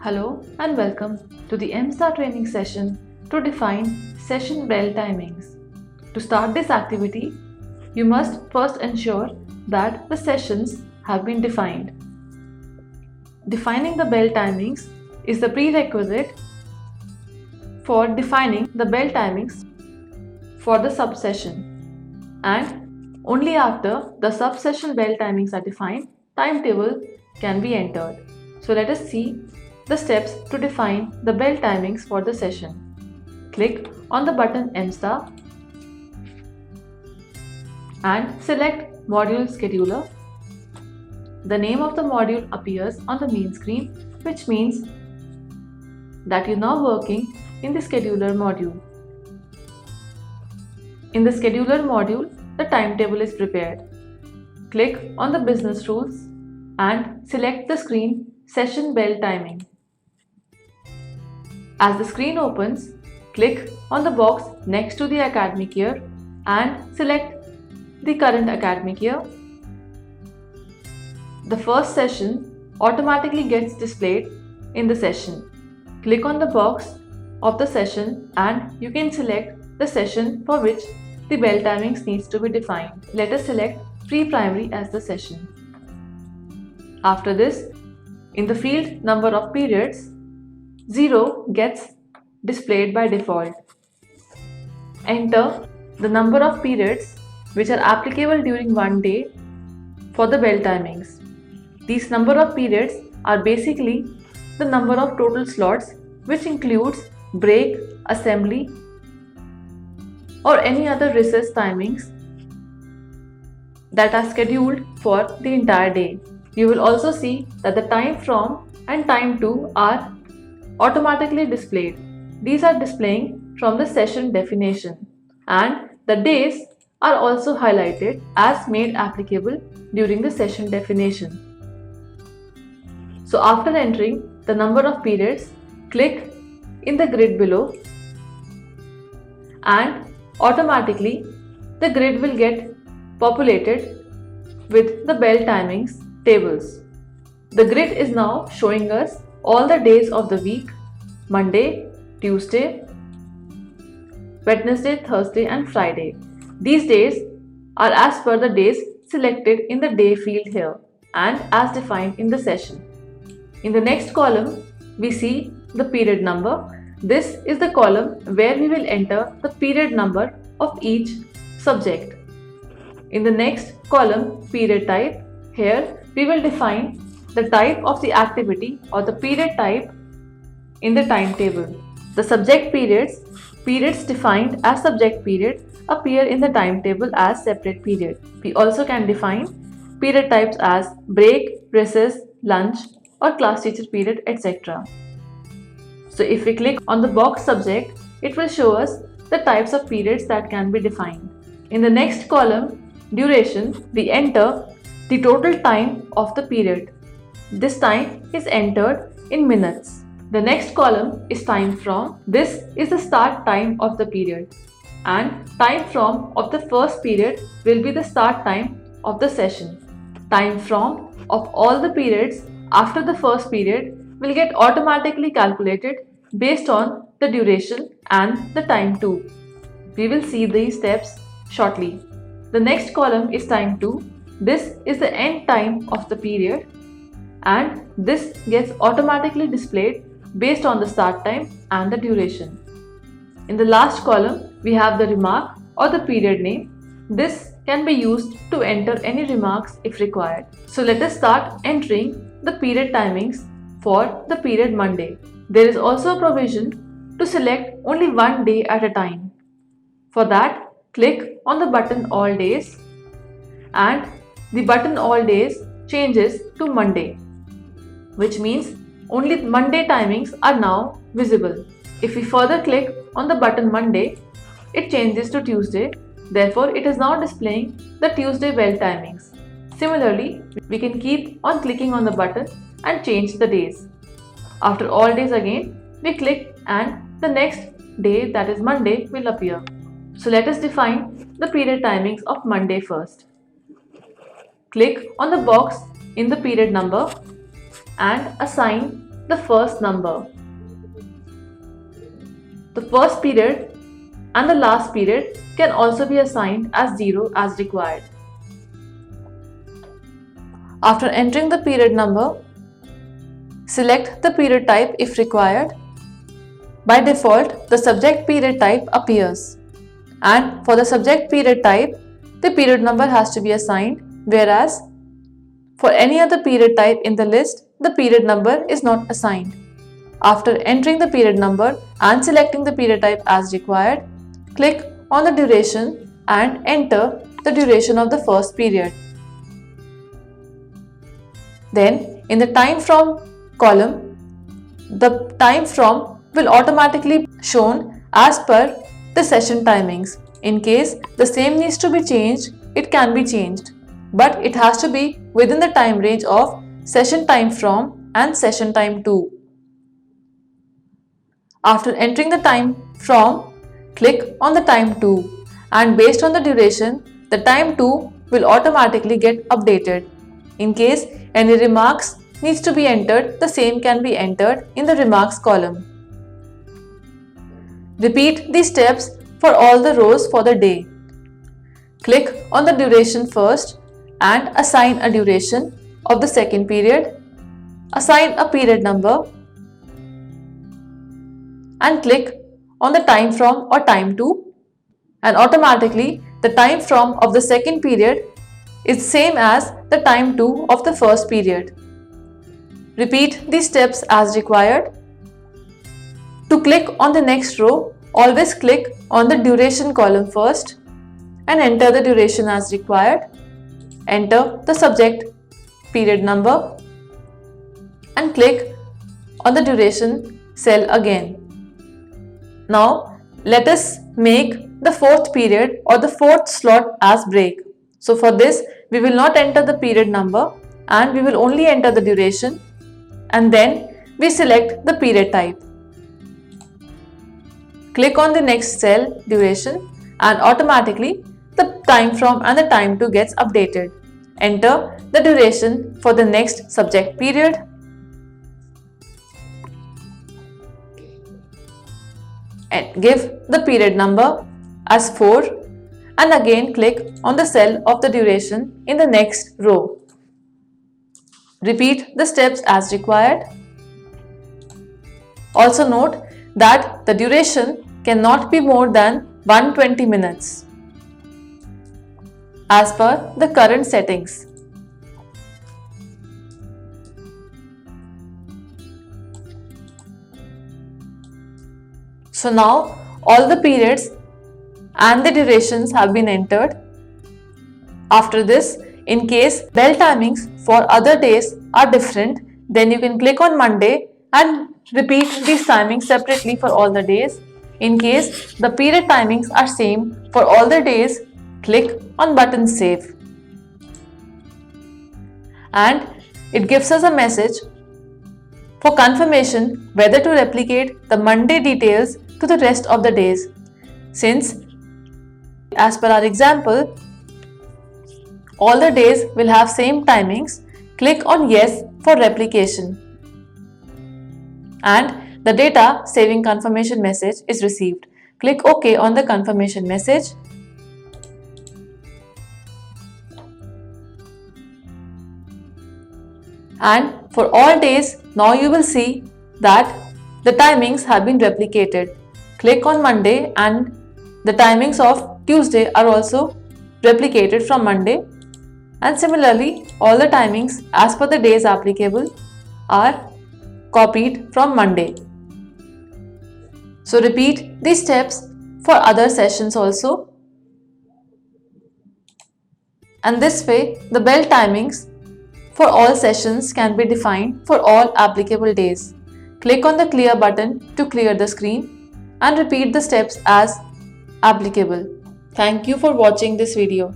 Hello and welcome to the MSTAR training session to define session bell timings. To start this activity, you must first ensure that the sessions have been defined. Defining the bell timings is the prerequisite for defining the bell timings for the subsession, and only after the subsession bell timings are defined, timetable can be entered. So let us see the steps to define the bell timings for the session. Click on the button MSTAR and select Module Scheduler. The name of the module appears on the main screen, which means that you're now working in the Scheduler module. In the Scheduler module, the timetable is prepared. Click on the Business Rules and select the screen Session Bell Timing. As the screen opens, click on the box next to the academic year and select the current academic year. The first session automatically gets displayed in the session. Click on the box of the session and you can select the session for which the bell timings needs to be defined. Let us select pre-primary as the session. After this, in the field number of periods, 0 gets displayed by default. Enter the number of periods which are applicable during one day for the bell timings. These number of periods are basically the number of total slots, which includes break, assembly, or any other recess timings that are scheduled for the entire day. You will also see that the time from and time to are automatically displayed. These are displaying from the session definition, and the days are also highlighted as made applicable during the session definition. So after entering the number of periods, click in the grid below and automatically the grid will get populated with the bell timings tables. The grid is now showing us all the days of the week: Monday, Tuesday, Wednesday, Thursday and Friday. These days are as per the days selected in the day field here and as defined in the session. In the next column, we see the period number. This is the column where we will enter the period number of each subject. In the next column, period type, here we will define the type of the activity or the period type in the timetable. The subject periods defined as subject period appear in the timetable as separate period. We also can define period types as break, recess, lunch, or class teacher period, etc. So if we click on the box subject, it will show us the types of periods that can be defined. In the next column, duration, we enter the total time of the period. This time is entered in minutes. The next column is time from. This is the start time of the period, and time from of the first period will be the start time of the session. Time from of all the periods after the first period will get automatically calculated based on the duration and the time too. We will see these steps shortly. The next column is time 2. This is the end time of the period and this gets automatically displayed based on the start time and the duration. In the last column, we have the remark or the period name. This can be used to enter any remarks if required. So let us start entering the period timings for the period Monday. There is also a provision to select only one day at a time. For that, click on the button All Days and the button All Days changes to Monday, which means only Monday timings are now visible. If we further click on the button Monday, it changes to Tuesday. Therefore, it is now displaying the Tuesday bell timings. Similarly, we can keep on clicking on the button and change the days. After all days again, we click and the next day, that is Monday, will appear. So let us define the period timings of Monday first. Click on the box in the period number and assign the first number. The first period and the last period can also be assigned as 0 as required. After entering the period number, select the period type if required. By default, the subject period type appears, and for the subject period type, the period number has to be assigned, whereas for any other period type in the list, the period number is not assigned. After entering the period number and selecting the period type as required, click on the duration and enter the duration of the first period. Then, in the time from column, the time from will automatically be shown as per the session timings. In case the same needs to be changed, it can be changed, but it has to be within the time range of session time from and session time to. After entering the time from, click on the time to, and based on the duration, the time to will automatically get updated. In case any remarks needs to be entered, the same can be entered in the remarks column. Repeat these steps for all the rows for the day. Click on the duration first and assign a duration of the second period. Assign a period number and click on the time from or time to, and automatically the time from of the second period is same as the time to of the first period. Repeat these steps as required. To click on the next row, always click on the duration column first and enter the duration as required. Enter the subject period number and click on the duration cell again. Now let us make the fourth period or the fourth slot as break. So for this, we will not enter the period number and we will only enter the duration, and then we select the period type. Click on the next cell, duration, and automatically the time from and the time to gets updated. Enter the duration for the next subject period. And give the period number as 4 and again click on the cell of the duration in the next row. Repeat the steps as required. Also note that the duration cannot be more than 120 minutes as per the current settings. So now all the periods and the durations have been entered. After this, in case bell timings for other days are different, then you can click on Monday and repeat these timings separately for all the days. In case the period timings are same for all the days, click on button Save. And it gives us a message for confirmation whether to replicate the Monday details to the rest of the days. Since, as per our example, all the days will have same timings, click on Yes for replication. And the data saving confirmation message is received. Click OK on the confirmation message. And for all days, now you will see that the timings have been replicated. Click on Monday and the timings of Tuesday are also replicated from Monday, and similarly all the timings as per the days applicable are copied from Monday. So repeat these steps for other sessions also, and this way the bell timings for all sessions can be defined for all applicable days. Click on the clear button to clear the screen and repeat the steps as applicable. Thank you for watching this video.